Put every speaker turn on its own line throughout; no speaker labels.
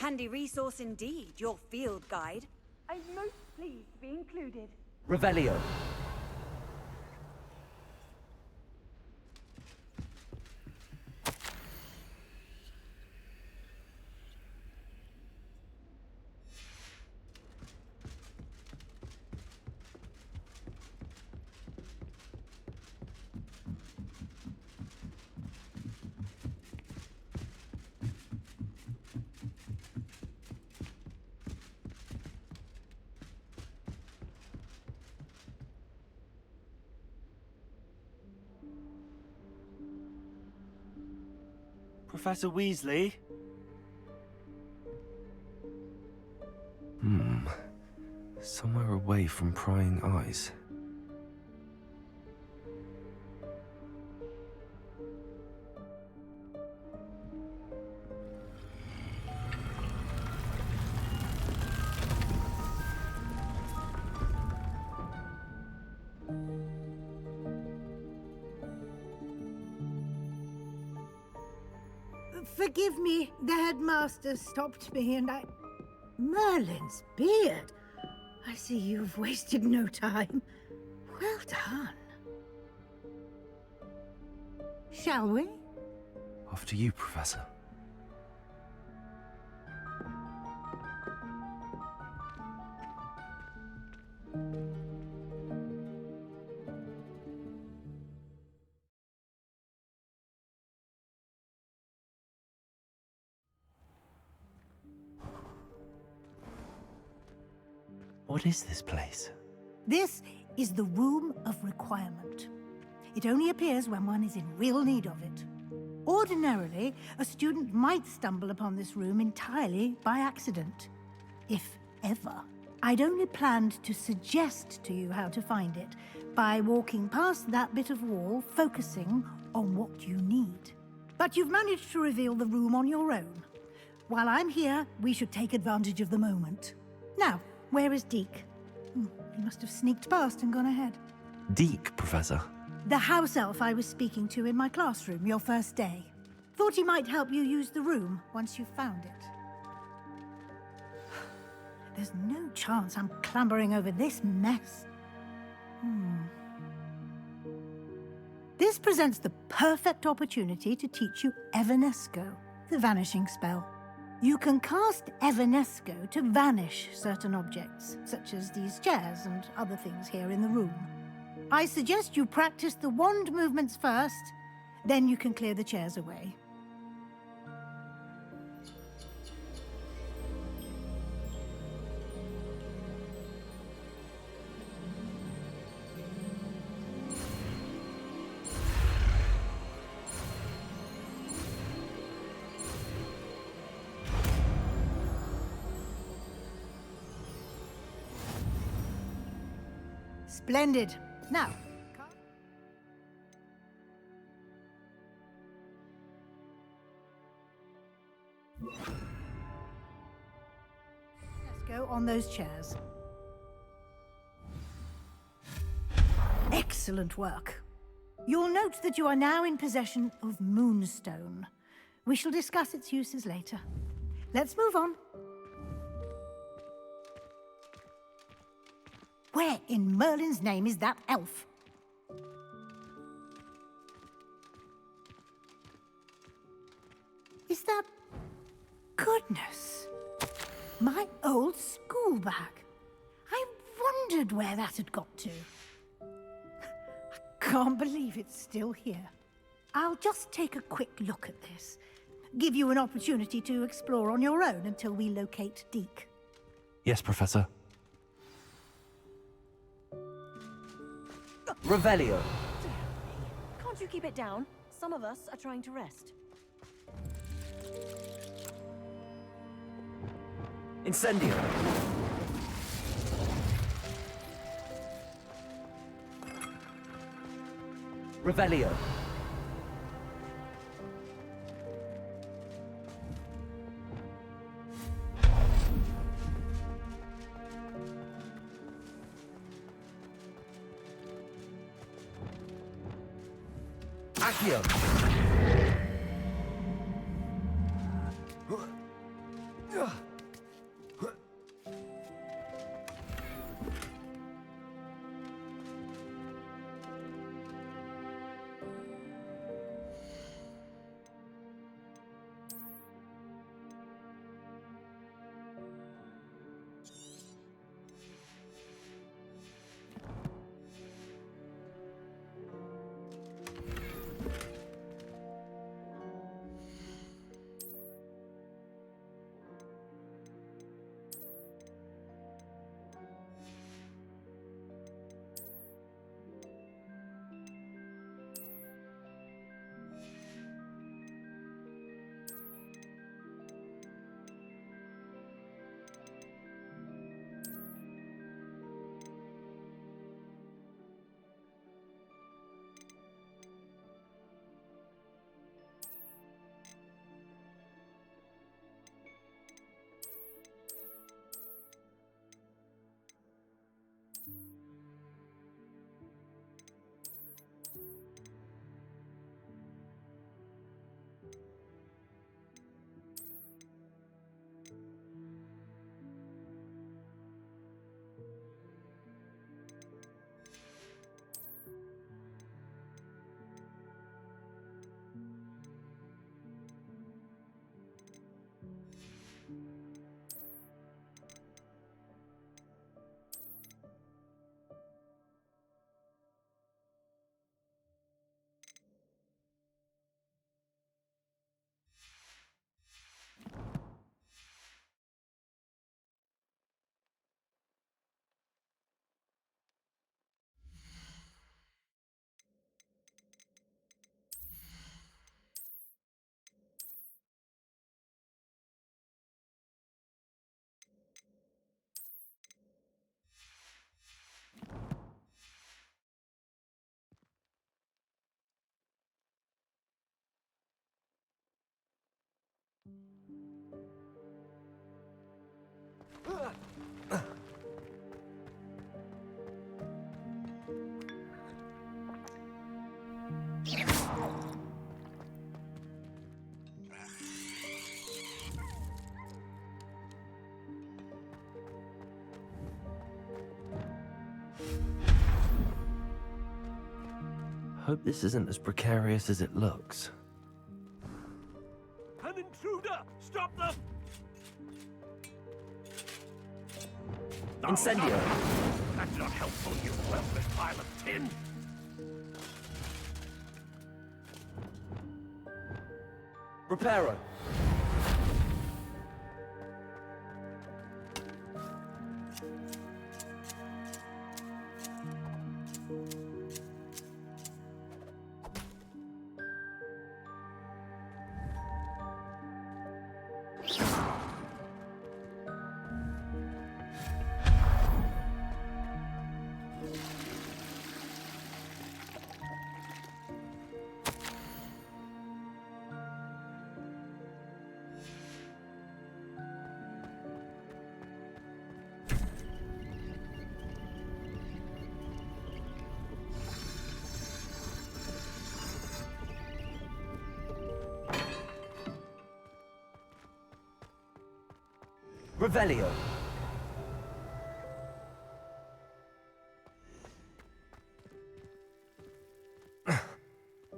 handy resource indeed, your field guide. I'm most pleased to be included.
Revelio.
Professor Weasley?
Somewhere away from prying eyes.
Forgive me, the headmaster stopped me and I... Merlin's beard! I see you've wasted no time. Well done. Shall we?
After you, Professor. What is this place?
This is the Room of Requirement. It only appears when one is in real need of it. Ordinarily, a student might stumble upon this room entirely by accident, if ever. I'd only planned to suggest to you how to find it by walking past that bit of wall, focusing on what you need. But you've managed to reveal the room on your own. While I'm here, we should take advantage of the moment. Now, where is Deke? He must have sneaked past and gone ahead.
Deke, Professor.
The house elf I was speaking to in my classroom your first day. Thought he might help you use the room once you found it. There's no chance I'm clambering over this mess. This presents the perfect opportunity to teach you Evanesco, the vanishing spell. You can cast Evanesco to vanish certain objects, such as these chairs and other things here in the room. I suggest you practice the wand movements first, then you can clear the chairs away. Splendid. Now, let's go on those chairs. Excellent work. You'll note that you are now in possession of Moonstone. We shall discuss its uses later. Let's move on. Where in Merlin's name is that elf? Is that... Goodness! My old school bag. I wondered where that had got to. I can't believe it's still here. I'll just take a quick look at this. Give you an opportunity to explore on your own until we locate Deke.
Yes, Professor.
Revelio.
Can't you keep it down? Some of us are trying to rest.
Incendio. Revelio. Accio.
Hope this isn't as precarious as it looks.
An intruder! Stop them!
Incendio.
That's not helpful, you worthless pile of tin!
Reparo. Revelio.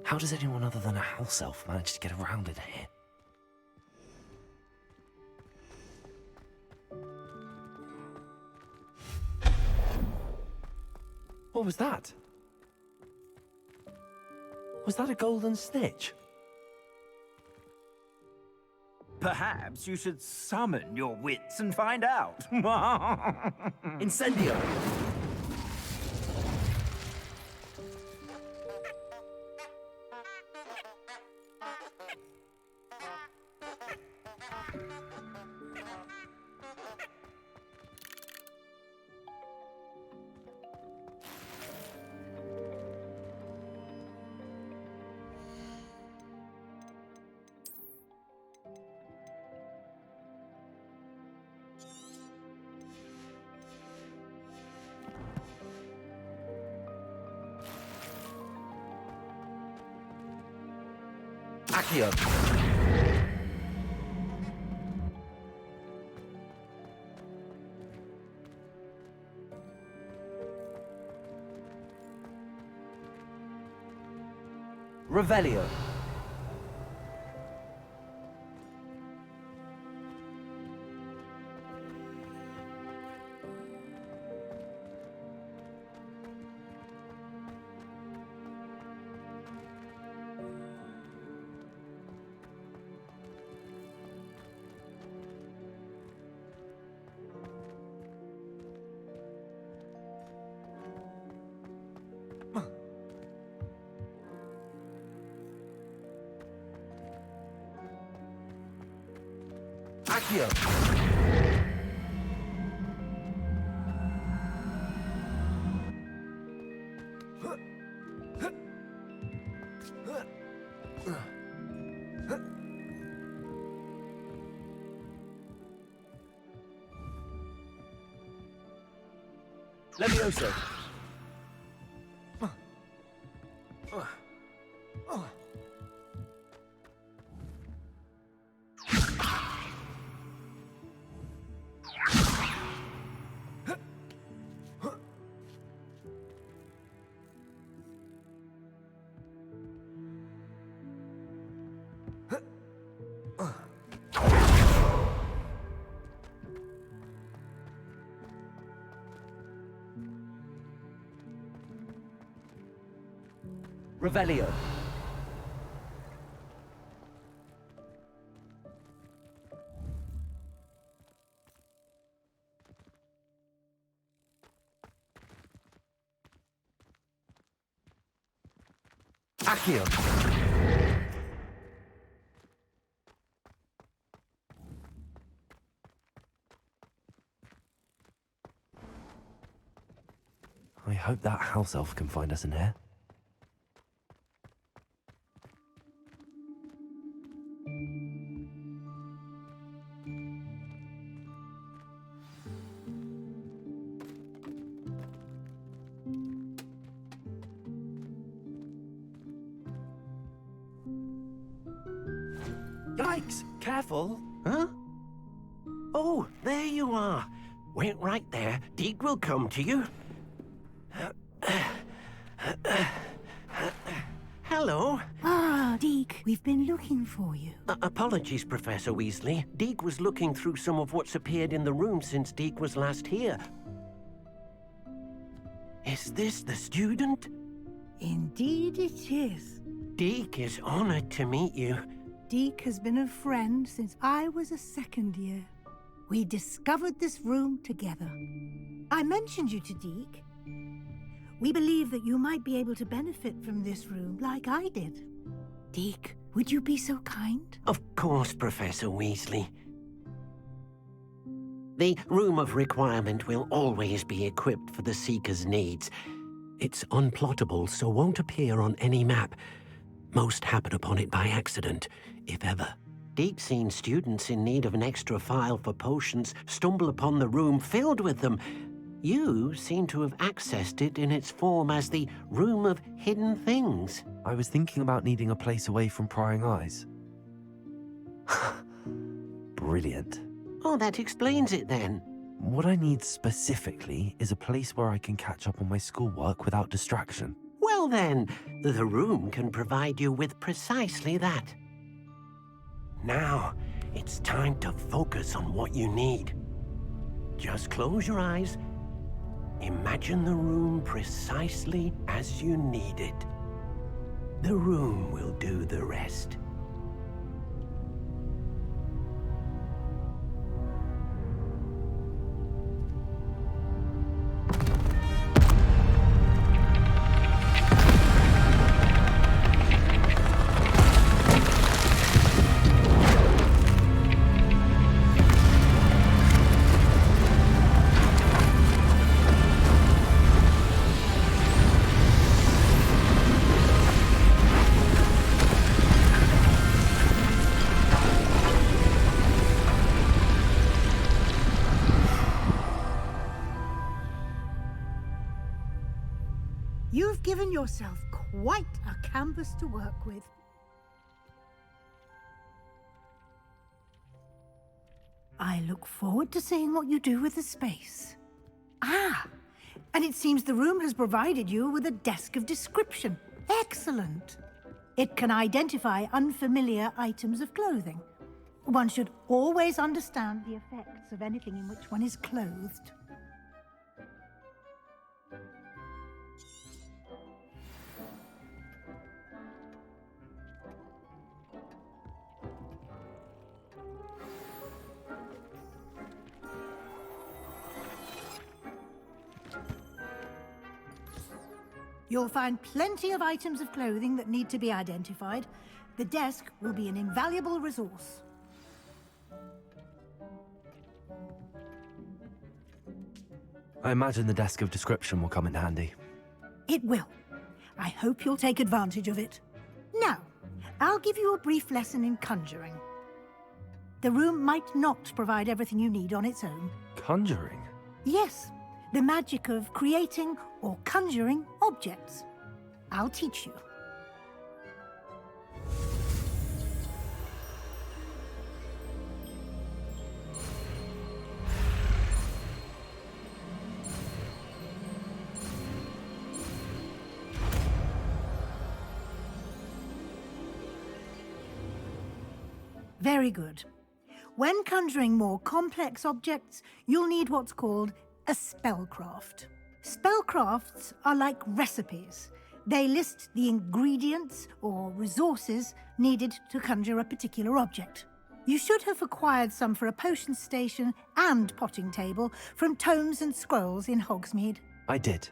How does anyone other than a house elf manage to get around in here? What was that? Was that a golden snitch?
Perhaps you should summon your wits and find out.
Incendio. Accio. Revelio. Accio. Levioso. Revelio. Accio.
I hope that house elf can find us in here.
Yikes! Careful! Huh? Oh, there you are. Wait right there. Deke will come to you. hello.
Ah, Deke, we've been looking for you.
Apologies, Professor Weasley. Deke was looking through some of what's appeared in the room since Deke was last here. Is this the student?
Indeed it is.
Deke is honored to meet you.
Deke has been a friend since I was a second year. We discovered this room together. I mentioned you to Deke. We believe that you might be able to benefit from this room like I did. Deke, would you be so kind?
Of course, Professor Weasley. The Room of Requirement will always be equipped for the Seeker's needs. It's unplottable, so won't appear on any map. Most happen upon it by accident, if ever. Deke's seen students in need of an extra file for potions stumble upon the room filled with them. You seem to have accessed it in its form as the Room of Hidden Things.
I was thinking about needing a place away from prying eyes. Brilliant.
Oh, that explains it then.
What I need specifically is a place where I can catch up on my schoolwork without distraction.
Well then, the room can provide you with precisely that. Now, it's time to focus on what you need. Just close your eyes. Imagine the room precisely as you need it. The room will do the rest.
You've given yourself quite a canvas to work with. I look forward to seeing what you do with the space. Ah, and it seems the room has provided you with a desk of description. Excellent. It can identify unfamiliar items of clothing. One should always understand the effects of anything in which one is clothed. You'll find plenty of items of clothing that need to be identified. The desk will be an invaluable resource.
I imagine the desk of description will come in handy.
It will. I hope you'll take advantage of it. Now, I'll give you a brief lesson in conjuring. The room might not provide everything you need on its own.
Conjuring?
Yes, the magic of creating or conjuring objects. I'll teach you. Very good. When conjuring more complex objects, you'll need what's called a spellcraft. Spellcrafts are like recipes. They list the ingredients or resources needed to conjure a particular object. You should have acquired some for a potion station and potting table from tomes and scrolls in Hogsmeade.
I did.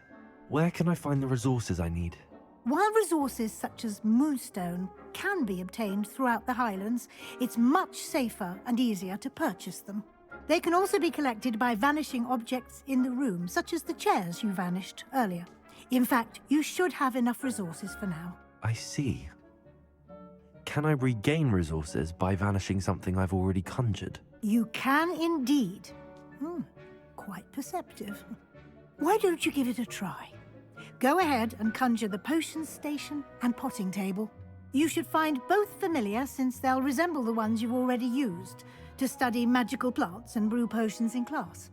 Where can I find the resources I need?
While resources such as moonstone can be obtained throughout the Highlands, it's much safer and easier to purchase them. They can also be collected by vanishing objects in the room, such as the chairs you vanished earlier. In fact, you should have enough resources for now.
I see. Can I regain resources by vanishing something I've already conjured?
You can indeed. Quite perceptive. Why don't you give it a try? Go ahead and conjure the potion station and potting table. You should find both familiar, since they'll resemble the ones you've already used to study magical plants and brew potions in class.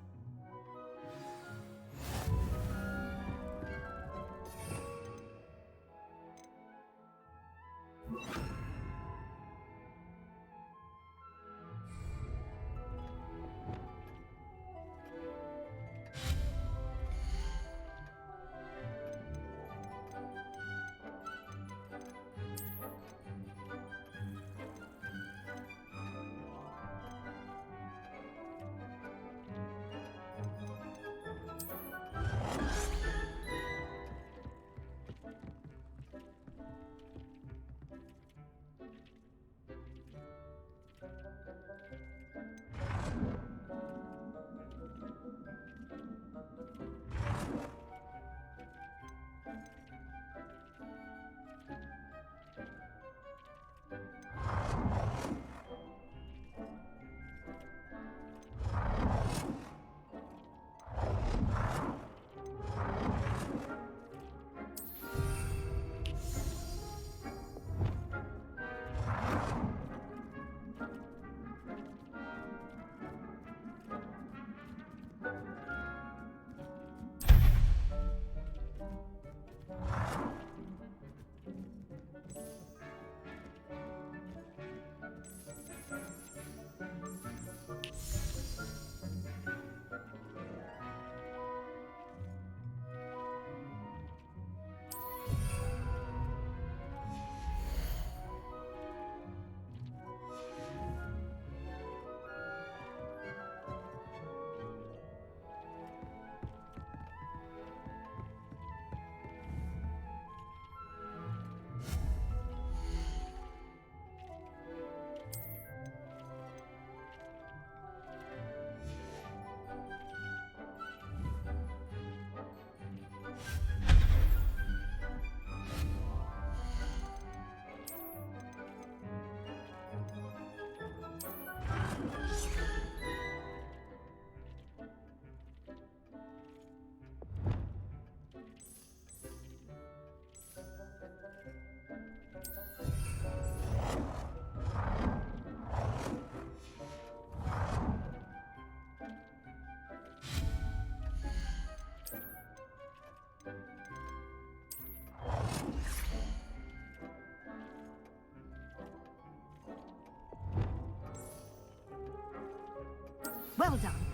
Well done.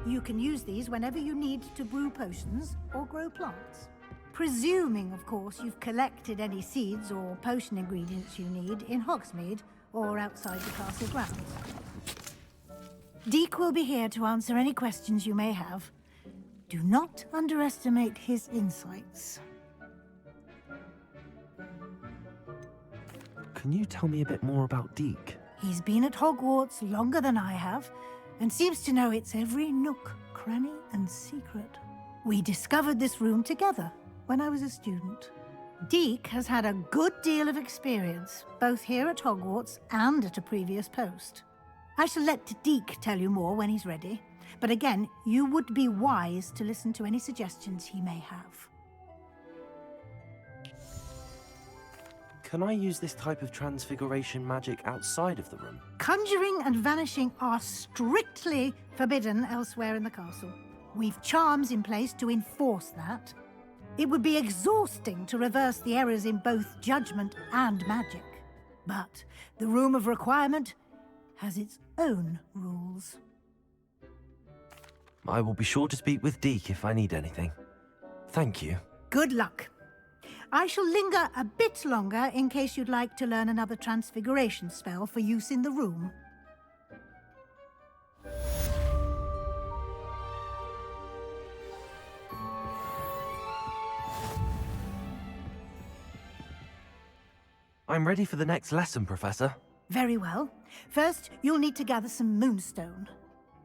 You can use these whenever you need to brew potions or grow plants. Presuming, of course, you've collected any seeds or potion ingredients you need in Hogsmeade or outside the castle grounds. Deek will be here to answer any questions you may have. Do not underestimate his insights.
Can you tell me a bit more about Deek?
He's been at Hogwarts longer than I have, and seems to know its every nook, cranny, and secret. We discovered this room together when I was a student. Deek has had a good deal of experience, both here at Hogwarts and at a previous post. I shall let Deek tell you more when he's ready, but again, you would be wise to listen to any suggestions he may have.
Can I use this type of transfiguration magic outside of the room?
Conjuring and vanishing are strictly forbidden elsewhere in the castle. We've charms in place to enforce that. It would be exhausting to reverse the errors in both judgment and magic. But the Room of Requirement has its own rules.
I will be sure to speak with Deek if I need anything. Thank you.
Good luck. I shall linger a bit longer in case you'd like to learn another transfiguration spell for use in the room.
I'm ready for the next lesson, Professor.
Very well. First, you'll need to gather some moonstone.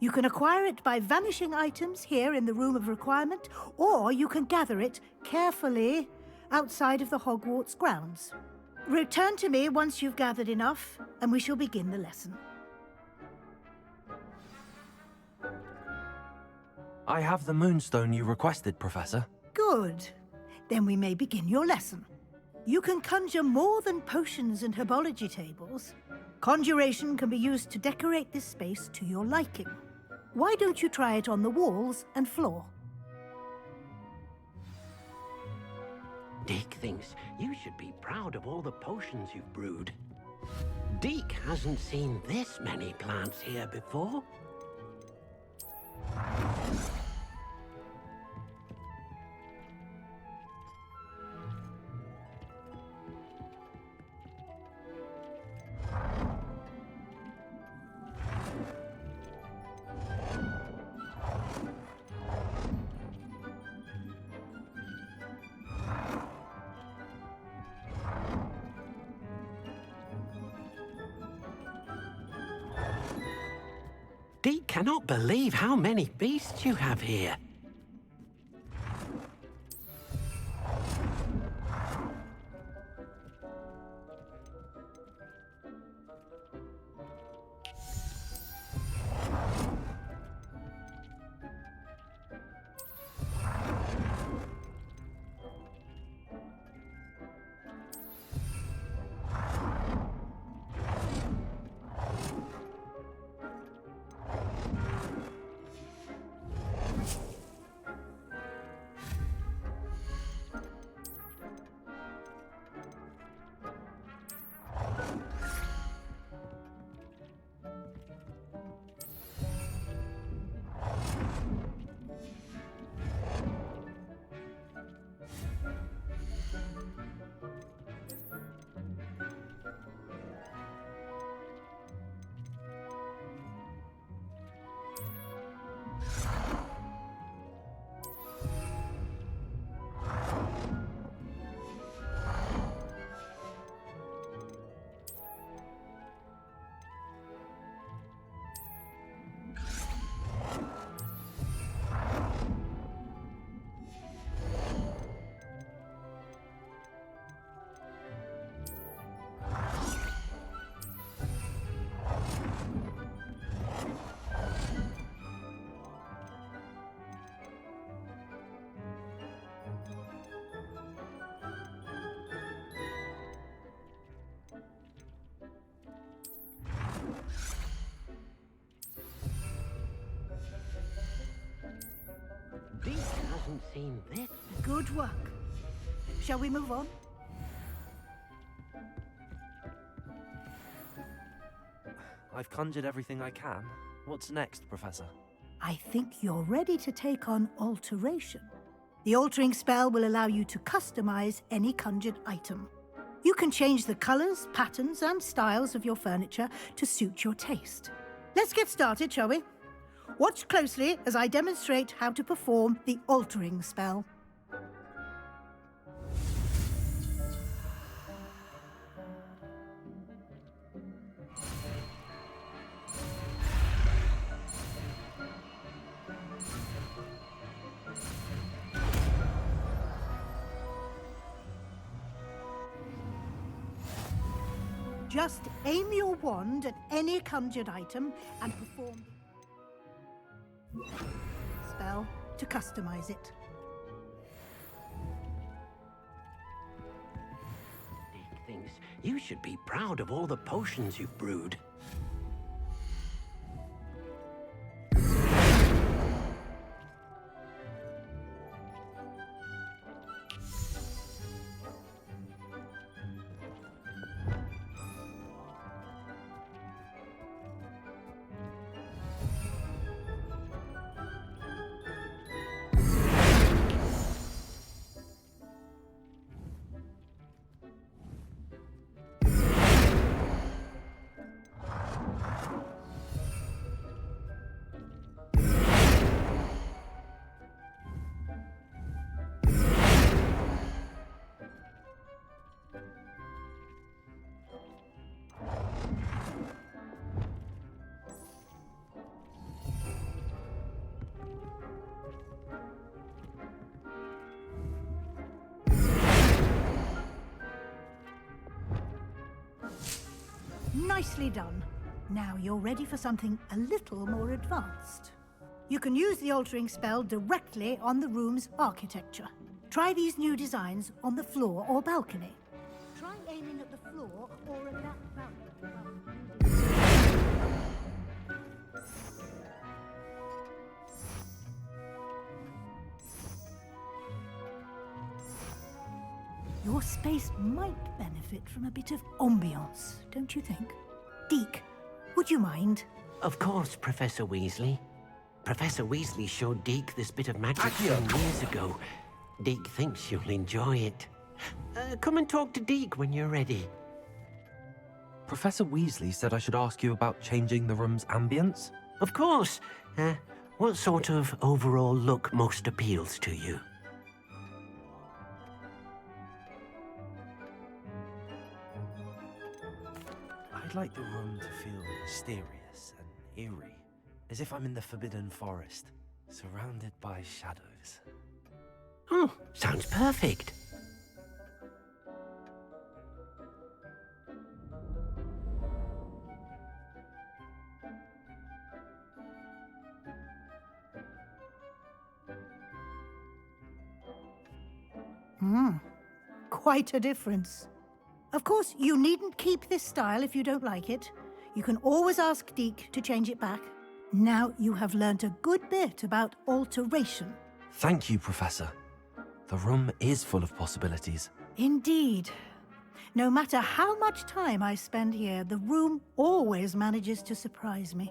You can acquire it by vanishing items here in the Room of Requirement, or you can gather it carefully outside of the Hogwarts grounds. Return to me once you've gathered enough, and we shall begin the lesson.
I have the moonstone you requested, Professor.
Good. Then we may begin your lesson. You can conjure more than potions and herbology tables. Conjuration can be used to decorate this space to your liking. Why don't you try it on the walls and floor?
Deek thinks you should be proud of all the potions you've brewed. Deek hasn't seen this many plants here before. Deek cannot believe how many beasts you have here. hasn't seen this.
Good work. Shall we move on?
I've conjured everything I can. What's next, Professor?
I think you're ready to take on alteration. The altering spell will allow you to customize any conjured item. You can change the colors, patterns, and styles of your furniture to suit your taste. Let's get started, shall we? Watch closely as I demonstrate how to perform the altering spell. Just aim your wand at any conjured item and perform the spell to customize it.
Dick thinks you should be proud of all the potions you've brewed.
Nicely done. Now you're ready for something a little more advanced. You can use the altering spell directly on the room's architecture. Try these new designs on the floor or balcony. Try aiming at the floor or at that balcony. Your space might benefit from a bit of ambiance, don't you think? Deke, would you mind?
Of course, Professor Weasley. Professor Weasley showed Deke this bit of magic
Accio.
some years ago. Deke thinks you'll enjoy it. Come and talk to Deke when you're ready.
Professor Weasley said I should ask you about changing the room's ambience?
Of course. What sort of overall look most appeals to you?
I'd like the room to feel mysterious and eerie, as if I'm in the Forbidden Forest, surrounded by shadows.
Oh, sounds perfect.
Quite a difference. Of course, you needn't keep this style if you don't like it. You can always ask Deke to change it back. Now you have learnt a good bit about alteration.
Thank you, Professor. The room is full of possibilities.
Indeed. No matter how much time I spend here, the room always manages to surprise me.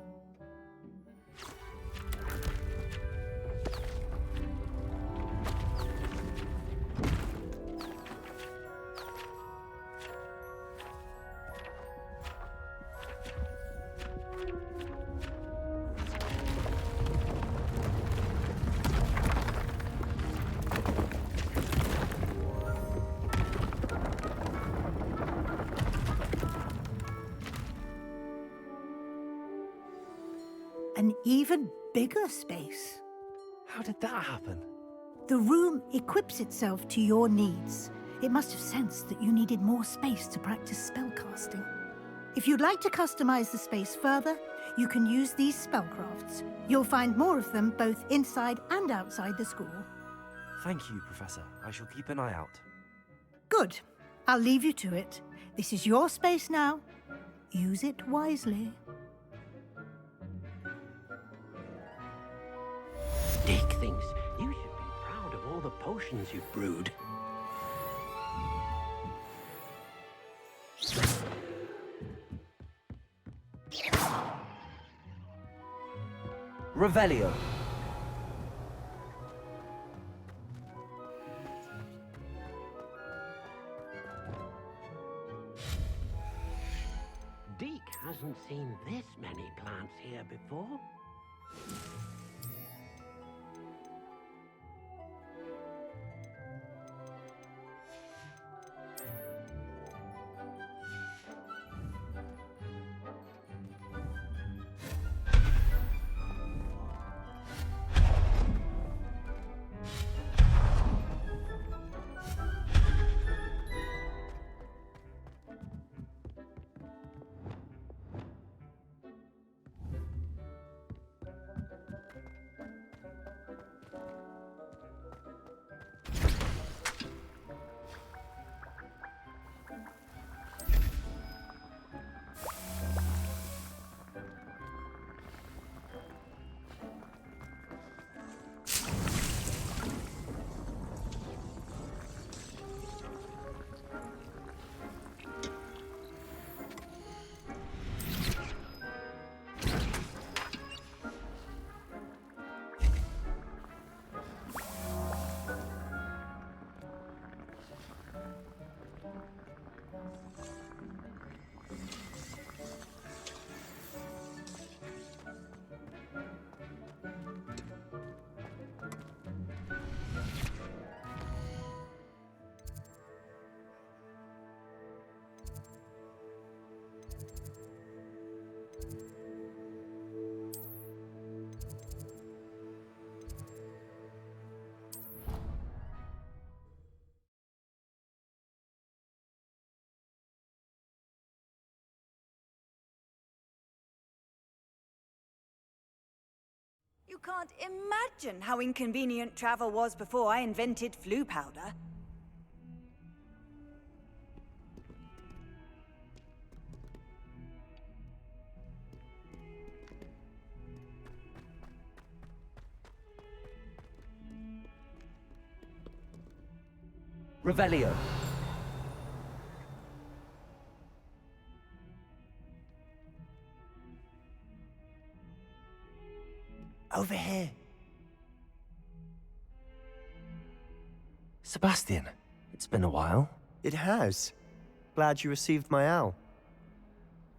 An even bigger space.
How did that happen?
The room equips itself to your needs. It must have sensed that you needed more space to practice spellcasting. If you'd like to customize the space further, you can use these spellcrafts. You'll find more of them both inside and outside the school.
Thank you, Professor. I shall keep an eye out.
Good. I'll leave you to it. This is your space now. Use it wisely.
Dick thinks you should be proud the potions you've brewed.
Revelio.
Deke hasn't seen this many plants here before.
You can't imagine how inconvenient travel was before I invented flu powder.
Revelio.
Over here. Sebastian, it's been a while.
It has. Glad you received my owl.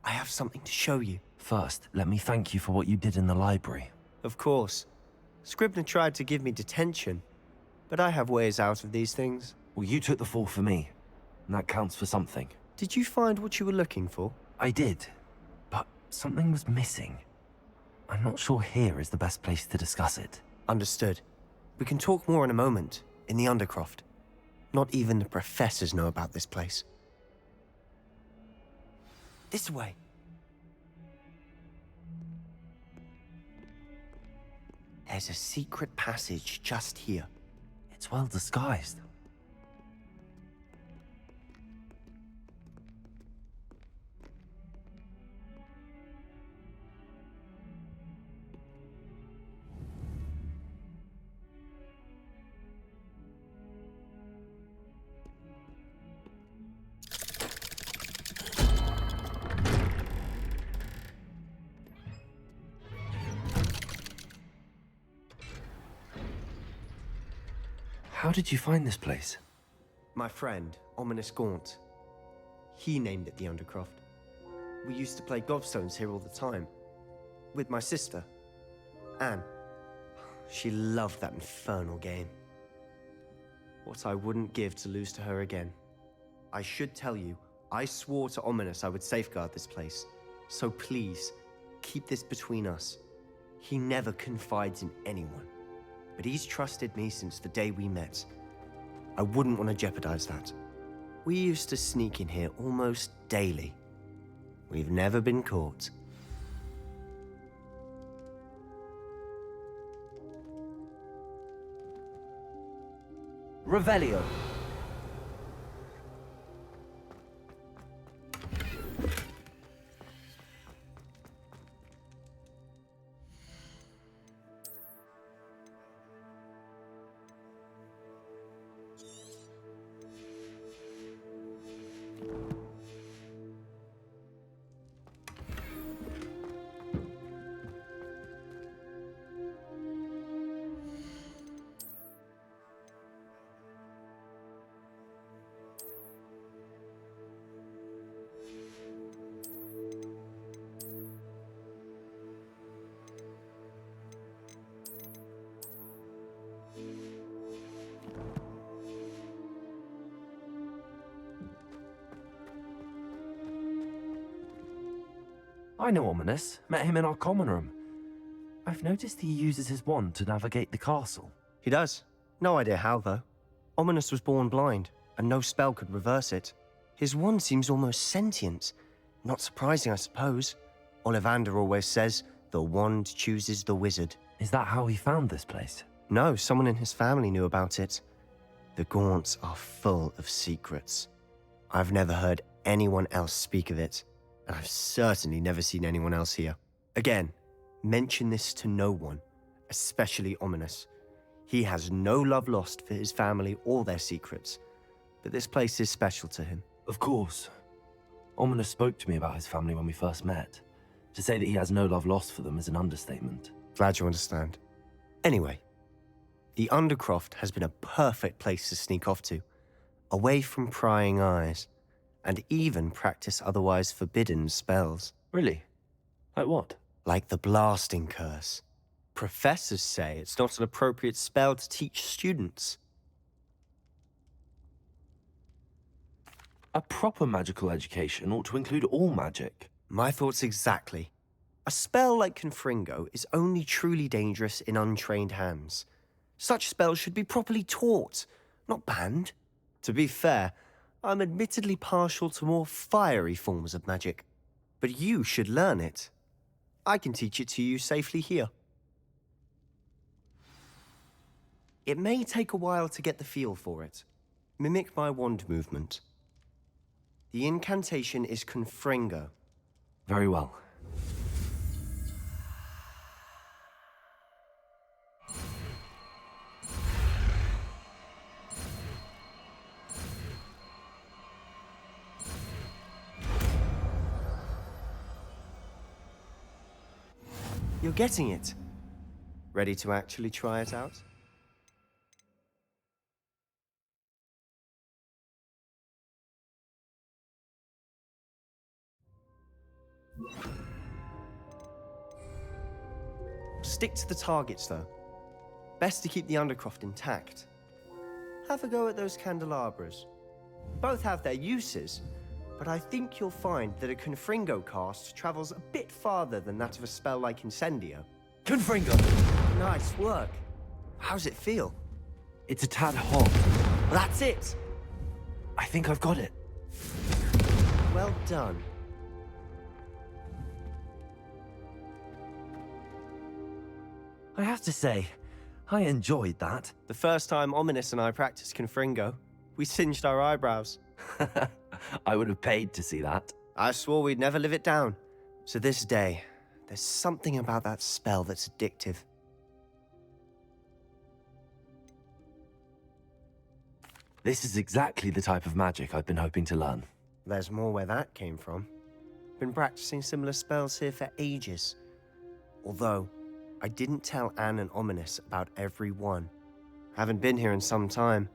I have something to show you.
First, let me thank you for what you did in the library.
Of course. Scribner tried to give me detention, but I have ways out of these things.
Well, you took the fall for me, and that counts for something.
Did you find what you were looking for?
I did, but something was missing. I'm not sure here is the best place to discuss it.
Understood. We can talk more in a moment, in the Undercroft. Not even the professors know about this place. This way. There's a secret passage just here.
It's well disguised. How did you find this place?
My friend, Ominous Gaunt. He named it the Undercroft. We used to play gobstones here all the time. With my sister, Anne. She loved that infernal game. What I wouldn't give to lose to her again. I should tell you, I swore to Ominous I would safeguard this place. So please, keep this between us. He never confides in anyone. But he's trusted me since the day we met. I wouldn't want to jeopardize that. We used to sneak in here almost daily. We've never been caught.
Revelio.
I know Ominous. Met him in our common room. I've noticed he uses his wand to navigate the castle.
He does. No idea how, though. Ominous was born blind, and no spell could reverse it. His wand seems almost sentient. Not surprising, I suppose. Ollivander always says, the wand chooses the wizard.
Is that how he found this place?
No, someone in his family knew about it. The Gaunts are full of secrets. I've never heard anyone else speak of it, and I've certainly never seen anyone else here. Again, mention this to no one, especially Ominous. He has no love lost for his family or their secrets, but this place is special to him.
Of course. Ominous spoke to me about his family when we first met. To say that he has no love lost for them is an understatement.
Glad you understand. Anyway, the Undercroft has been a perfect place to sneak off to, away from prying eyes, and even practice otherwise forbidden spells.
Really? Like what?
Like the blasting curse. Professors say it's not an appropriate spell to teach students.
A proper magical education ought to include all magic.
My thoughts exactly. A spell like Confringo is only truly dangerous in untrained hands. Such spells should be properly taught, not banned. To be fair, I'm admittedly partial to more fiery forms of magic. But you should learn it. I can teach it to you safely here. It may take a while to get the feel for it. Mimic my wand movement. The incantation is Confringo.
Very well.
You're getting it. Ready to actually try it out? Stick to the targets, though. Best to keep the Undercroft intact. Have a go at those candelabras. Both have their uses, but I think you'll find that a Confringo cast travels a bit farther than that of a spell like Incendio.
Confringo!
Nice work. How's it feel?
It's a tad hot.
That's it!
I think I've got it.
Well done.
I have to say, I enjoyed that.
The first time Ominous and I practiced Confringo, we singed our eyebrows.
I would have paid to see that.
I swore we'd never live it down. To this day, there's something about that spell that's addictive.
This is exactly the type of magic I've been hoping to learn.
There's more where that came from. Been practicing similar spells here for ages. Although, I didn't tell Anne and Ominous about every one. Haven't been here in some time.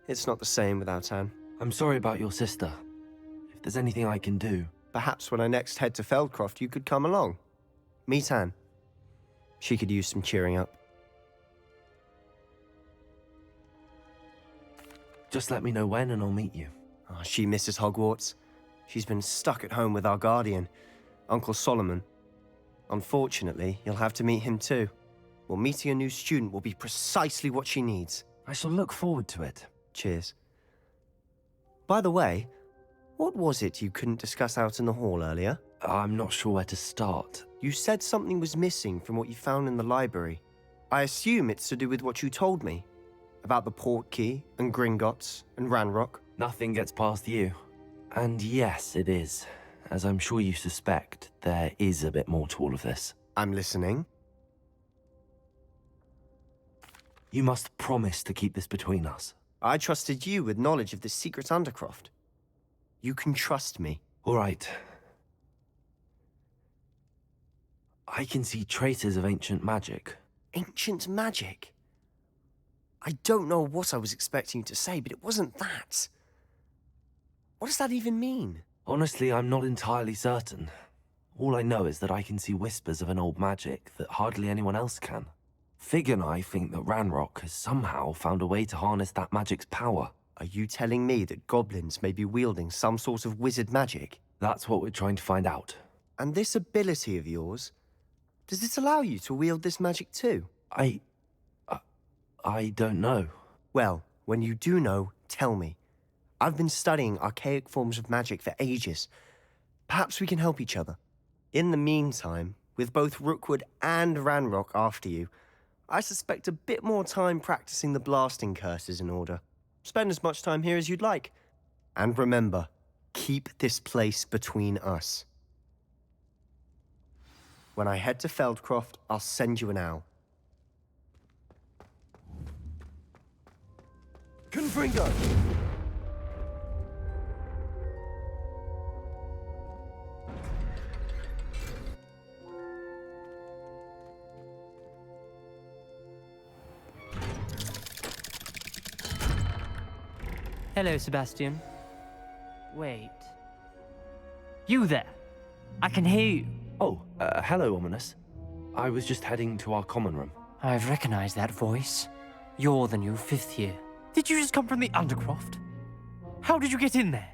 It's not the same without Anne.
I'm sorry about your sister. If there's anything I can do...
Perhaps when I next head to Feldcroft, you could come along. Meet Anne. She could use some cheering up.
Just let me know when and I'll meet you.
Oh, she misses Hogwarts. She's been stuck at home with our guardian, Uncle Solomon. Unfortunately, you'll have to meet him too. Well, meeting a new student will be precisely what she needs.
I shall look forward to it.
Cheers. By the way, what was it you couldn't discuss out in the hall earlier?
I'm not sure where to start.
You said something was missing from what you found in the library. I assume it's to do with what you told me. About the Portkey, and Gringotts, and Ranrock.
Nothing gets past you. And yes, it is. As I'm sure you suspect, there is a bit more to all of this.
I'm listening.
You must promise to keep this between us.
I trusted you with knowledge of the secret Undercroft. You can trust me.
All right. I can see traces of ancient magic.
Ancient magic? I don't know what I was expecting you to say, but it wasn't that. What does that even mean?
Honestly, I'm not entirely certain. All I know is that I can see whispers of an old magic that hardly anyone else can. Fig and I think that Ranrock has somehow found a way to harness that magic's power.
Are you telling me that goblins may be wielding some sort of wizard magic?
That's what we're trying to find out.
And this ability of yours, does it allow you to wield this magic too?
I don't know.
Well, when you do know, tell me. I've been studying archaic forms of magic for ages. Perhaps we can help each other. In the meantime, with both Rookwood and Ranrock after you, I suspect a bit more time practicing the blasting curse is in order. Spend as much time here as you'd like. And remember, keep this place between us. When I head to Feldcroft, I'll send you an owl.
Confringo!
Hello, Sebastian. Wait. You there? I can hear you.
Oh, hello, Ominous. I was just heading to our common room.
I've recognized that voice. You're the new 5th year. Did you just come from the Undercroft? How did you get in there?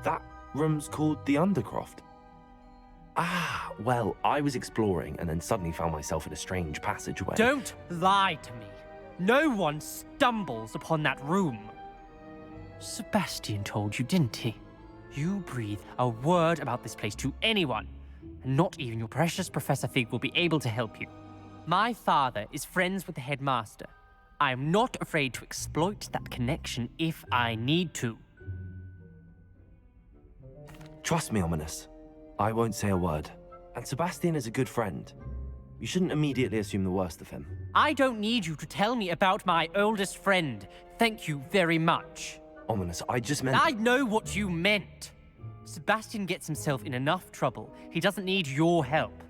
That room's called the Undercroft. Ah, well, I was exploring and then suddenly found myself in a strange passageway.
Don't lie to me. No one stumbles upon that room. Sebastian told you, didn't he? You breathe a word about this place to anyone, and not even your precious Professor Fig will be able to help you. My father is friends with the headmaster. I am not afraid to exploit that connection if I need to.
Trust me, Ominous. I won't say a word. And Sebastian is a good friend. You shouldn't immediately assume the worst of him.
I don't need you to tell me about my oldest friend. Thank you very much.
Ominous, I just meant...
I know what you meant. Sebastian gets himself in enough trouble. He doesn't need your help.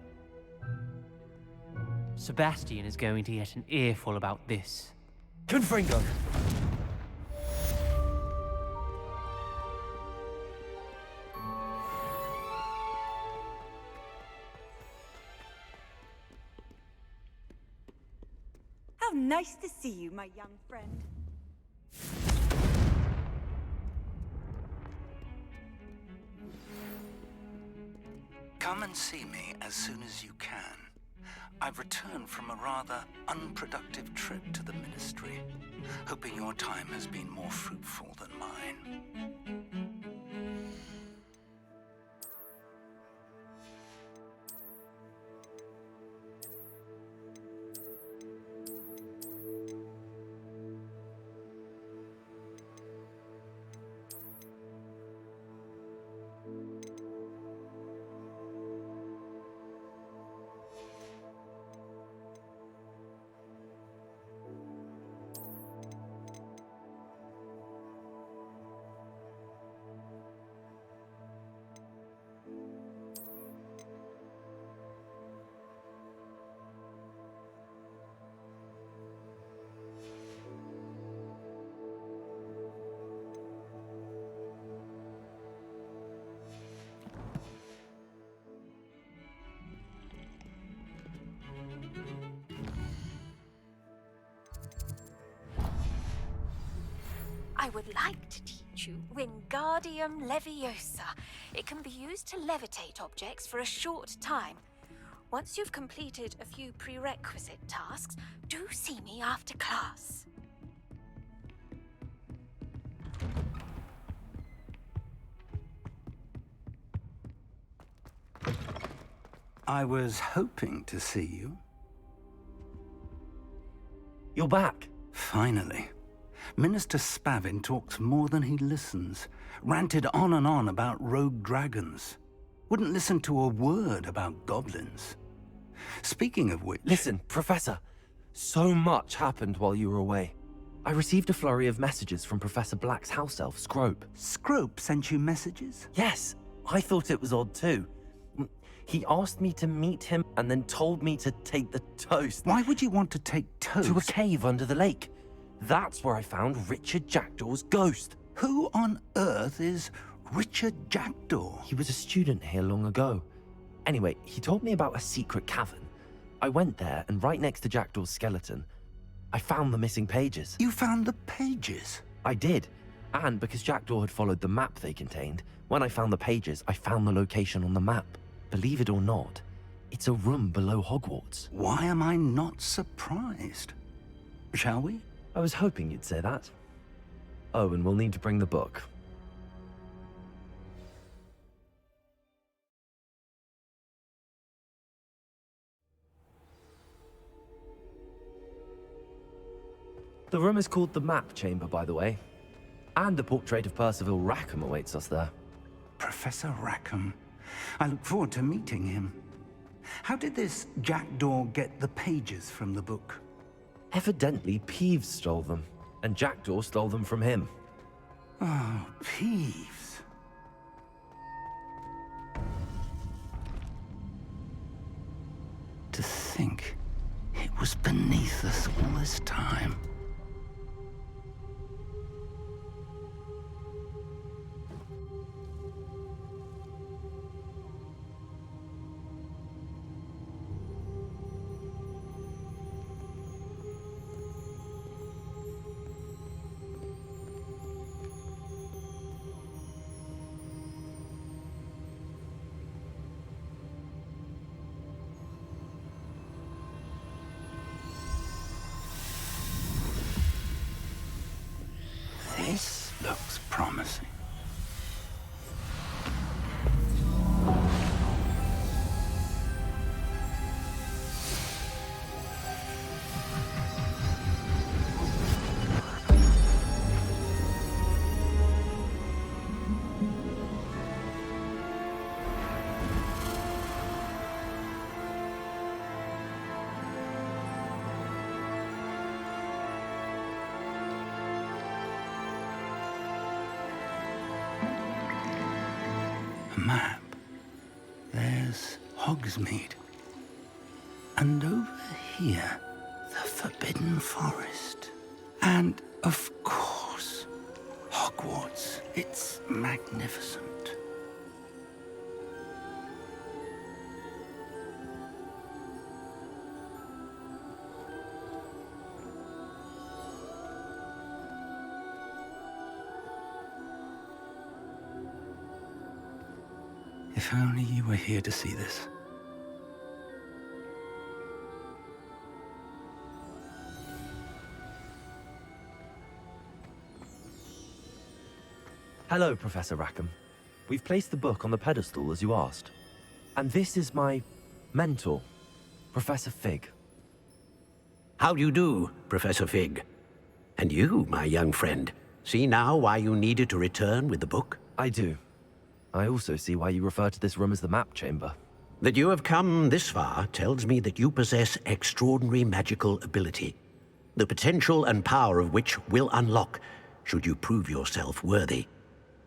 Sebastian is going to get an earful about this.
Confringo!
How nice to see you, my young friend.
Come and see me as soon as you can. I've returned from a rather unproductive trip to the Ministry, hoping your time has been more fruitful than mine.
I would like to teach you Wingardium Leviosa. It can be used to levitate objects for a short time. Once you've completed a few prerequisite tasks, do see me after class.
I was hoping to see you.
You're back.
Finally. Minister Spavin talks more than he listens. Ranted on and on about rogue dragons. Wouldn't listen to a word about goblins. Speaking of which...
Listen, Professor. So much happened while you were away. I received a flurry of messages from Professor Black's house elf, Scrope.
Scrope sent you messages?
Yes, I thought it was odd too. He asked me to meet him and then told me to take the toast.
Why would you want to take toast?
To a cave under the lake. That's where I found Richard Jackdaw's ghost.
Who on earth is Richard Jackdaw?
He was a student here long ago. Anyway, he told me about a secret cavern. I went there, and right next to Jackdaw's skeleton, I found the missing pages.
You found the pages?
I did. And because Jackdaw had followed the map they contained, when I found the pages, I found the location on the map. Believe it or not, it's a room below Hogwarts.
Why am I not surprised? Shall we?
I was hoping you'd say that. Oh, and we'll need to bring the book. The room is called the Map Chamber, by the way. And a portrait of Percival Rackham awaits us there.
Professor Rackham. I look forward to meeting him. How did this Jackdaw get the pages from the book?
Evidently, Peeves stole them, and Jackdaw stole them from him.
Oh, Peeves. To think it was beneath us all this time. This looks promising. Map. There's Hogsmeade. And over here, the Forbidden Forest. And, of course, Hogwarts. It's magnificent. If only you were here to see this.
Hello, Professor Rackham. We've placed the book on the pedestal as you asked. And this is my mentor, Professor Fig.
How do you do, Professor Fig? And you, my young friend, see now why you needed to return with the book?
I do. I also see why you refer to this room as the Map Chamber.
That you have come this far tells me that you possess extraordinary magical ability, the potential and power of which will unlock should you prove yourself worthy.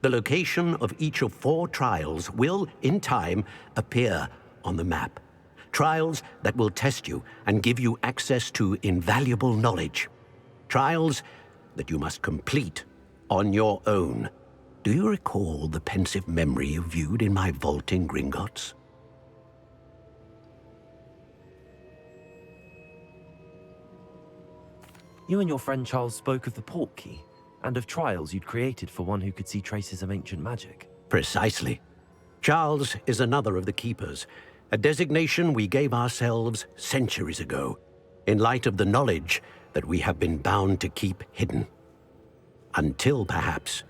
The location of each of 4 trials will, in time, appear on the map. Trials that will test you and give you access to invaluable knowledge. Trials that you must complete on your own. Do you recall the pensive memory you viewed in my vault in Gringotts?
You and your friend Charles spoke of the portkey, and of trials you'd created for one who could see traces of ancient magic.
Precisely. Charles is another of the Keepers, a designation we gave ourselves centuries ago, in light of the knowledge that we have been bound to keep hidden. Until, perhaps,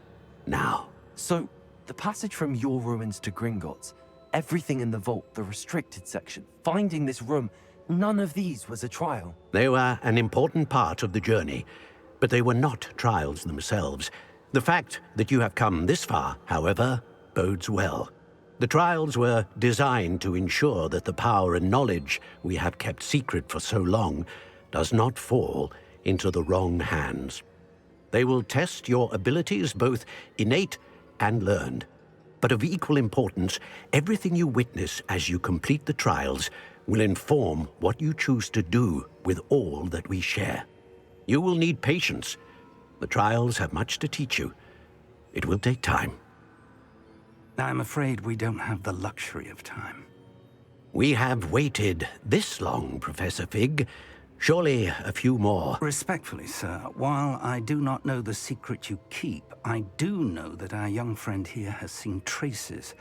now.
So, the passage from your ruins to Gringotts, everything in the vault, the restricted section, finding this room, none of these was a trial.
They were an important part of the journey, but they were not trials themselves. The fact that you have come this far, however, bodes well. The trials were designed to ensure that the power and knowledge we have kept secret for so long does not fall into the wrong hands. They will test your abilities, both innate and learned. But of equal importance, everything you witness as you complete the trials will inform what you choose to do with all that we share. You will need patience. The trials have much to teach you. It will take time.
I'm afraid we don't have the luxury of time.
We have waited this long, Professor Fig. Surely a few more.
Respectfully, sir, while I do not know the secret you keep, I do know that our young friend here has seen traces.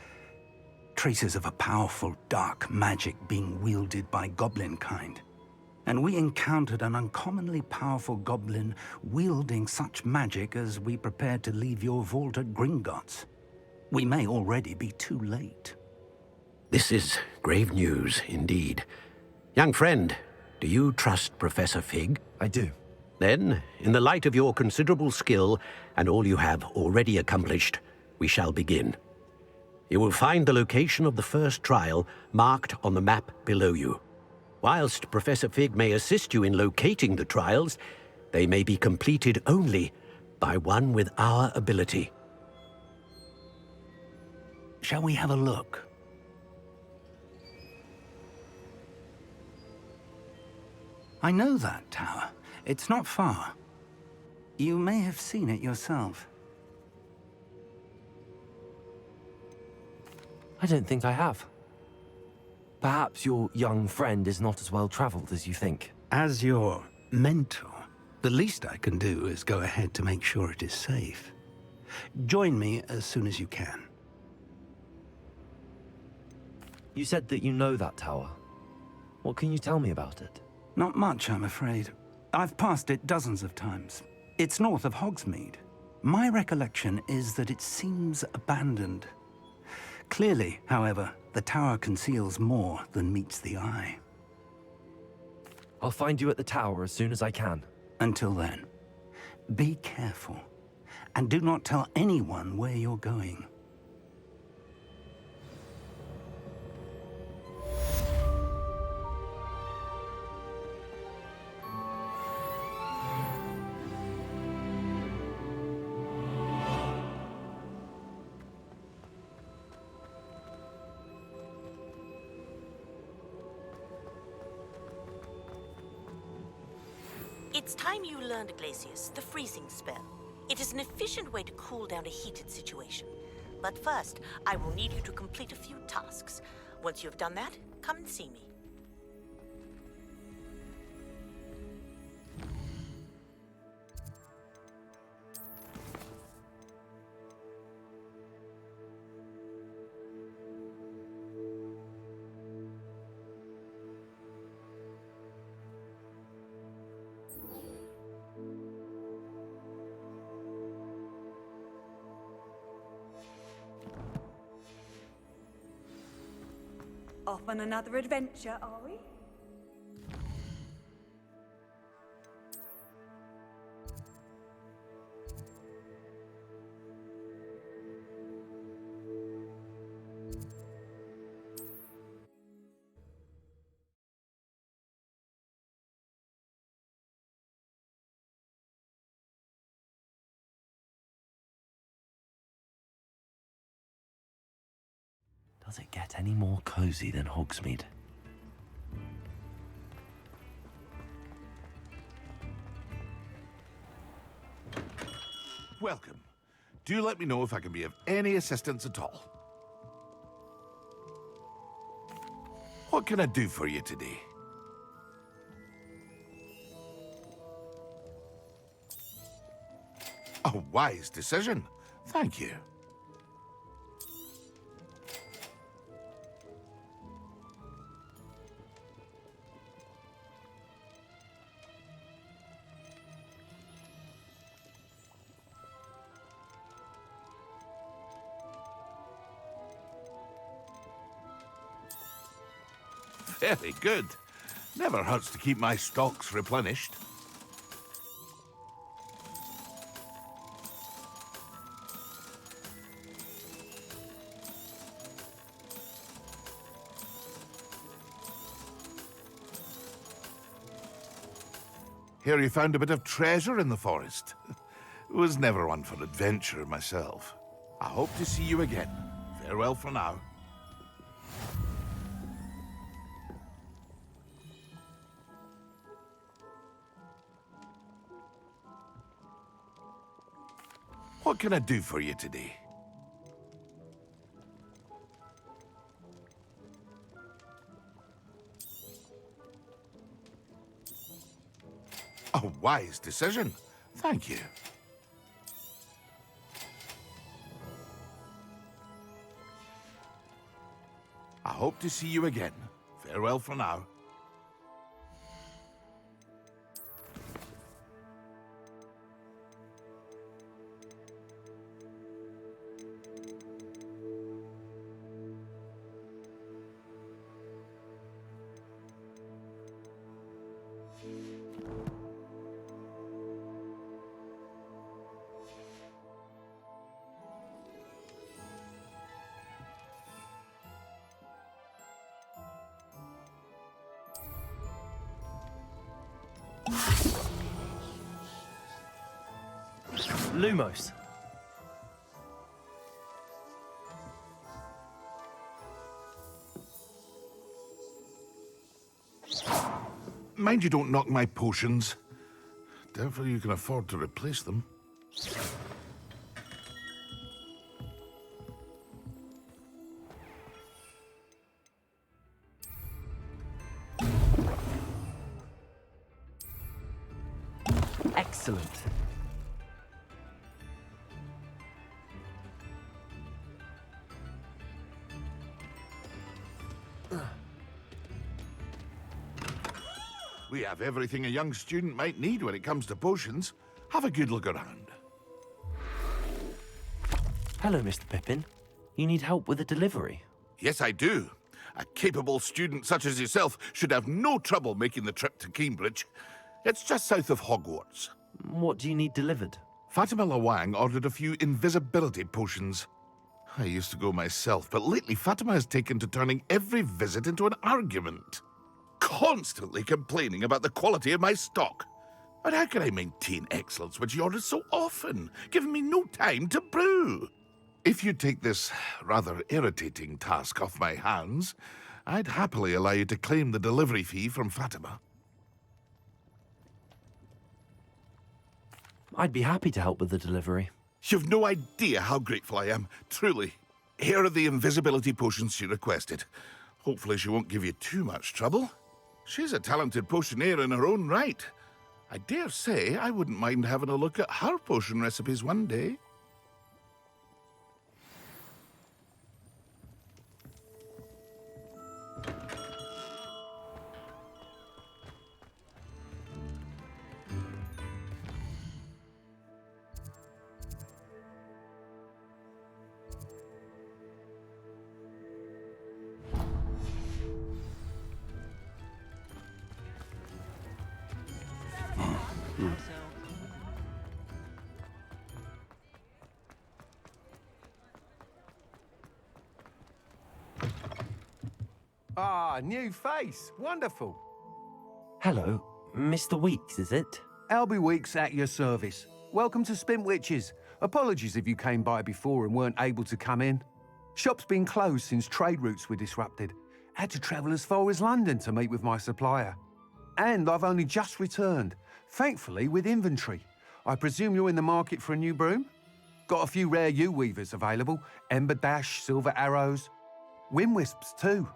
Traces of a powerful dark magic being wielded by goblin kind. And we encountered an uncommonly powerful goblin wielding such magic as we prepared to leave your vault at Gringotts. We may already be too late.
This is grave news, indeed. Young friend, do you trust Professor Fig?
I do.
Then, in the light of your considerable skill and all you have already accomplished, we shall begin. You will find the location of the first trial marked on the map below you. Whilst Professor Fig may assist you in locating the trials, they may be completed only by one with our ability.
Shall we have a look? I know that tower. It's not far. You may have seen it yourself.
I don't think I have. Perhaps your young friend is not as well traveled as you think.
As your mentor, the least I can do is go ahead to make sure it is safe. Join me as soon as you can.
You said that you know that tower. What can you tell me about it?
Not much, I'm afraid. I've passed it dozens of times. It's north of Hogsmeade. My recollection is that it seems abandoned. Clearly, however, the tower conceals more than meets the eye.
I'll find you at the tower as soon as I can.
Until then, be careful, and do not tell anyone where you're going.
It's time you learned, Glacius, the freezing spell. It is an efficient way to cool down a heated situation. But first, I will need you to complete a few tasks. Once you have done that, come and see me.
Off on another adventure, are we?
Does it get any more cozy than Hogsmeade?
Welcome. Do let me know if I can be of any assistance at all. What can I do for you today? A wise decision. Thank you. Very good. Never hurts to keep my stocks replenished. Hear you found a bit of treasure in the forest. Was never one for adventure myself. I hope to see you again. Farewell for now. What can I do for you today? A wise decision. Thank you. I hope to see you again. Farewell for now.
Lumos.
Mind you don't knock my potions. Doubtful you can afford to replace them.
Excellent.
We have everything a young student might need when it comes to potions. Have a good look around.
Hello, Mr. Pippin. You need help with a delivery?
Yes, I do. A capable student such as yourself should have no trouble making the trip to Cambridge. It's just south of Hogwarts.
What do you need delivered?
Fatima Lawang ordered a few invisibility potions. I used to go myself, but lately Fatima has taken to turning every visit into an argument. Constantly complaining about the quality of my stock. But how can I maintain excellence when she orders so often, giving me no time to brew? If you take this rather irritating task off my hands, I'd happily allow you to claim the delivery fee from Fatima.
I'd be happy to help with the delivery.
You've no idea how grateful I am, truly. Here are the invisibility potions she requested. Hopefully she won't give you too much trouble. She's a talented potioneer in her own right. I dare say I wouldn't mind having a look at her potion recipes one day.
Ah, new face. Wonderful.
Hello, Mr. Weeks, is it?
Albie Weeks at your service. Welcome to Spintwitches. Apologies if you came by before and weren't able to come in. Shop's been closed since trade routes were disrupted. Had to travel as far as London to meet with my supplier. And I've only just returned, thankfully with inventory. I presume you're in the market for a new broom? Got a few rare yew-weavers available. Ember Dash, Silver Arrows. Wind Wisps too.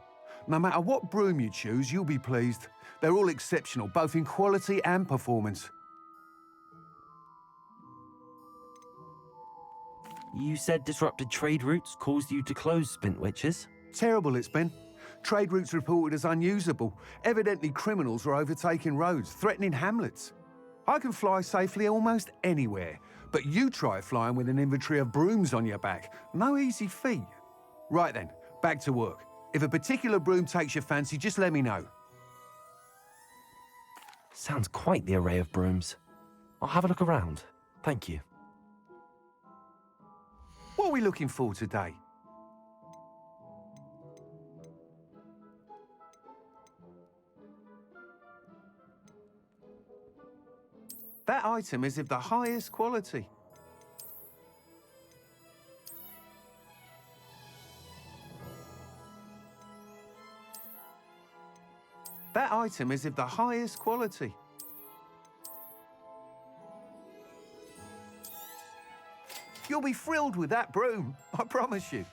No matter what broom you choose, you'll be pleased. They're all exceptional, both in quality and performance.
You said disrupted trade routes caused you to close Spintwitches?
Terrible it's been. Trade routes reported as unusable. Evidently criminals were overtaking roads, threatening hamlets. I can fly safely almost anywhere, but you try flying with an inventory of brooms on your back. No easy feat. Right then, back to work. If a particular broom takes your fancy, just let me know.
Sounds quite the array of brooms. I'll have a look around. Thank you.
What are we looking for today? That item is of the highest quality. That item is of the highest quality. You'll be thrilled with that broom, I promise you.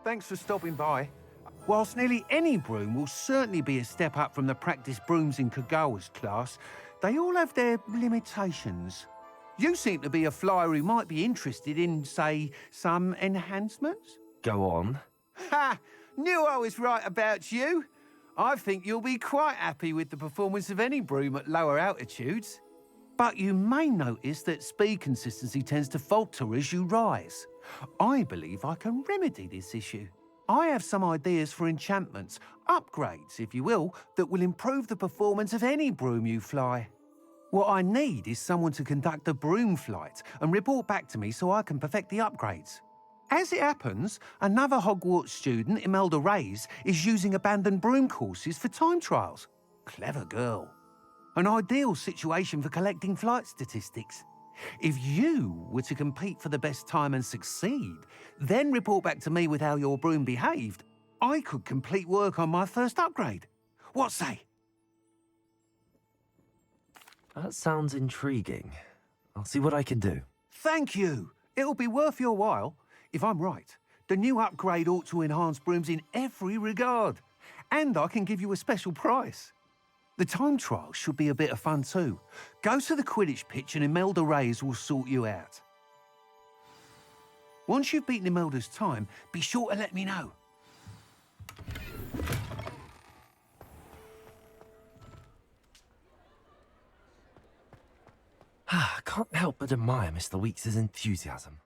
Thanks for stopping by. Whilst nearly any broom will certainly be a step up from the practice brooms in Kagawa's class, they all have their limitations. You seem to be a flyer who might be interested in, say, some enhancements?
Go on.
Ha! Knew I was right about you. I think you'll be quite happy with the performance of any broom at lower altitudes. But you may notice that speed consistency tends to falter as you rise. I believe I can remedy this issue. I have some ideas for enchantments, upgrades, if you will, that will improve the performance of any broom you fly. What I need is someone to conduct a broom flight and report back to me so I can perfect the upgrades. As it happens, another Hogwarts student, Imelda Reyes, is using abandoned broom courses for time trials. Clever girl. An ideal situation for collecting flight statistics. If you were to compete for the best time and succeed, then report back to me with how your broom behaved, I could complete work on my first upgrade. What say?
That sounds intriguing. I'll see what I can do.
Thank you. It'll be worth your while. If I'm right, the new upgrade ought to enhance brooms in every regard. And I can give you a special price. The time trial should be a bit of fun too. Go to the Quidditch pitch and Imelda Reyes will sort you out. Once you've beaten Imelda's time, be sure to let me know.
I can't help but admire Mr. Weeks' enthusiasm.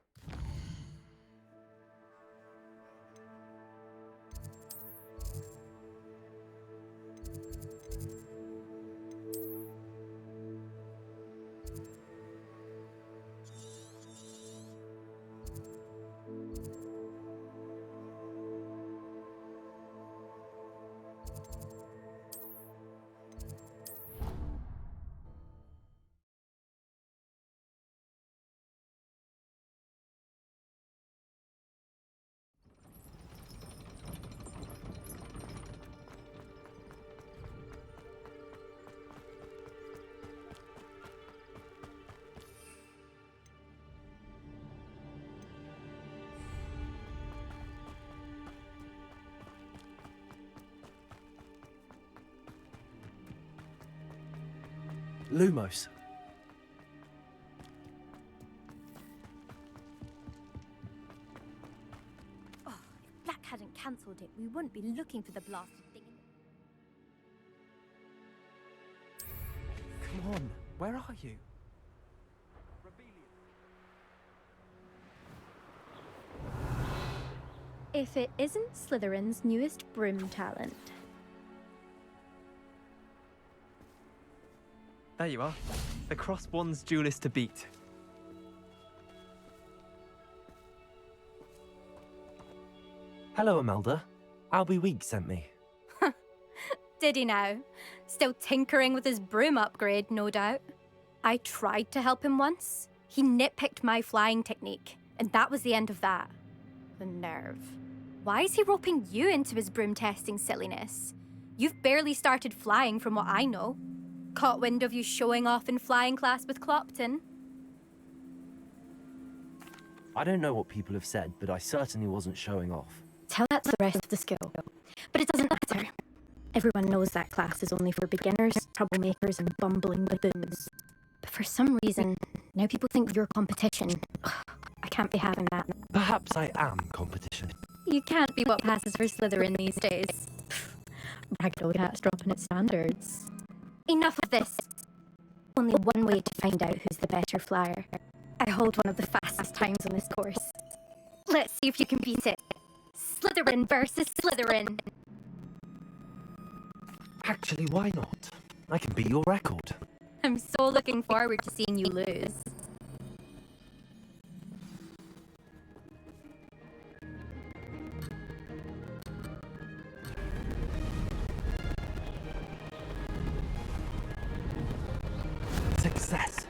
Lumos.
Oh, if Black hadn't cancelled it, we wouldn't be looking for the blasted thing.
Come on, where are you?
If it isn't Slytherin's newest broom talent.
There you are. The Cross Wands duelist to beat.
Hello, Imelda. Albie Weeks sent me.
Did he now? Still tinkering with his broom upgrade, no doubt. I tried to help him once. He nitpicked my flying technique, and that was the end of that. The nerve. Why is he roping you into his broom testing silliness? You've barely started flying from what I know. Caught wind of you showing off in flying class with Clopton?
I don't know what people have said, but I certainly wasn't showing off.
Tell that to the rest of the school. But it doesn't matter. Everyone knows that class is only for beginners, troublemakers, and bumbling baboons. But for some reason, now people think you're competition. I can't be having that.
Perhaps I am competition.
You can't be what passes for Slytherin these days. Ragdoll Cat's dropping its standards. Enough of this. Only one way to find out who's the better flyer. I hold one of the fastest times on this course. Let's see if you can beat it. Slytherin versus Slytherin.
Actually, why not? I can beat your record.
I'm so looking forward to seeing you lose.
Success.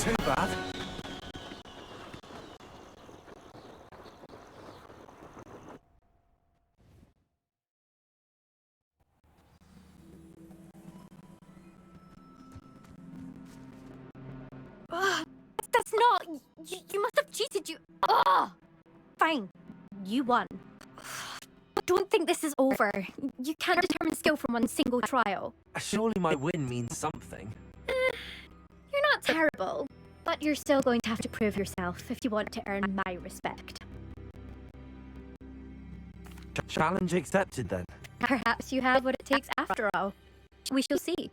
too bad.
Ugh, that's not. You must have cheated. Ugh! Fine. You won. Don't think this is over. You can't determine skill from one single trial.
Surely my win means something.
You're not terrible, but you're still going to have to prove yourself if you want to earn my respect.
Challenge accepted then.
Perhaps you have what it takes after all. We shall see.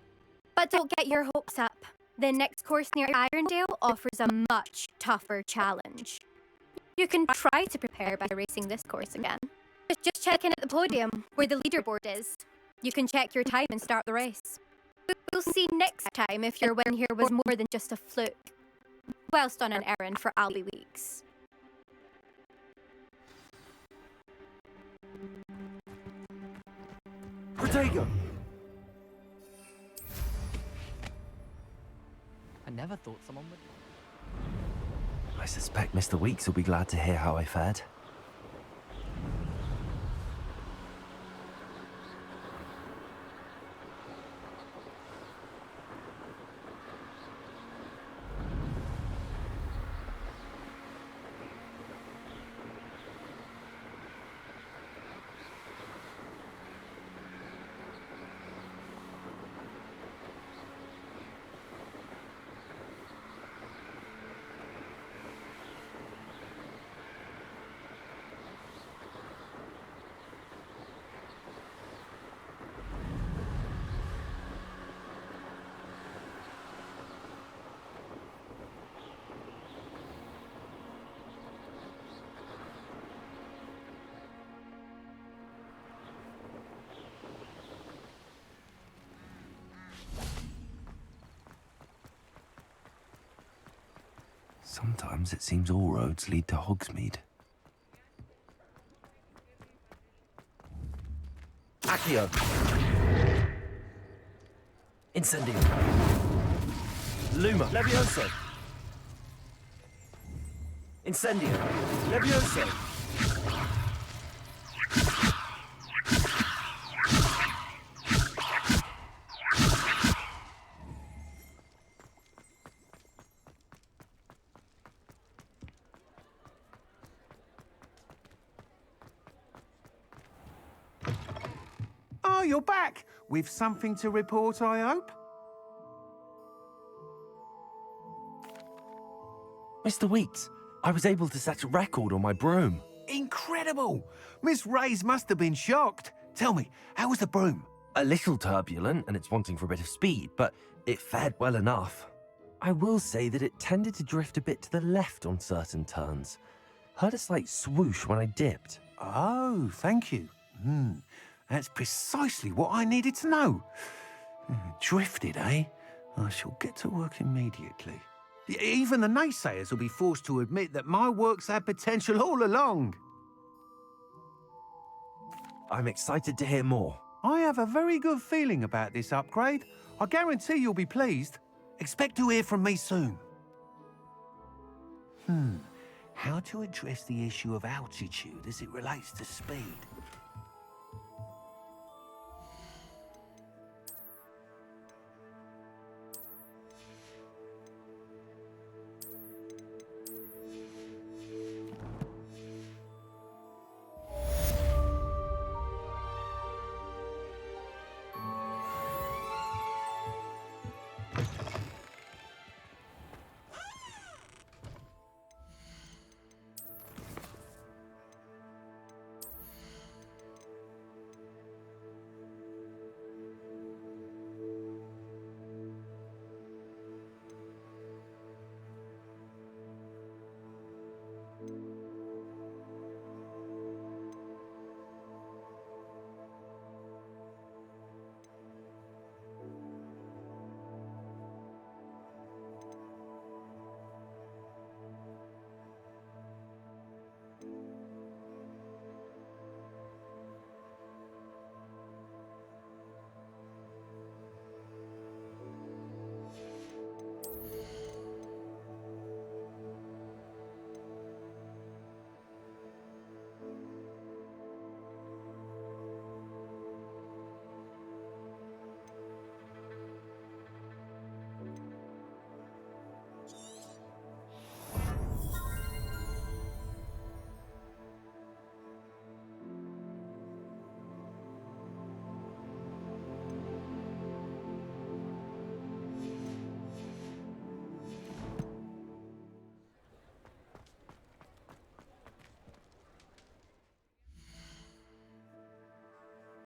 But don't get your hopes up. The next course near Irondale offers a much tougher challenge. You can try to prepare by racing this course again. Just check in at the podium, where the leaderboard is. You can check your time and start the race. We'll see next time if your win here was more than just a fluke. Whilst on an errand for Albie Weeks.
Protego!
I never thought someone would...
I suspect Mr. Weeks will be glad to hear how I fared. Sometimes it seems all roads lead to Hogsmeade. Accio! Incendio! Luma! Levioso! Incendio! Levioso!
Oh, you're back! With something to report, I hope?
Mr. Weeks, I was able to set a record on my broom.
Incredible! Miss Reyes must have been shocked. Tell me, how was the broom?
A little turbulent, and it's wanting for a bit of speed, but it fared well enough. I will say that it tended to drift a bit to the left on certain turns. Heard a slight swoosh when I dipped.
Oh, thank you. That's precisely what I needed to know. Drifted, eh? I shall get to work immediately. Even the naysayers will be forced to admit that my work's had potential all along.
I'm excited to hear more.
I have a very good feeling about this upgrade. I guarantee you'll be pleased. Expect to hear from me soon. How to address the issue of altitude as it relates to speed?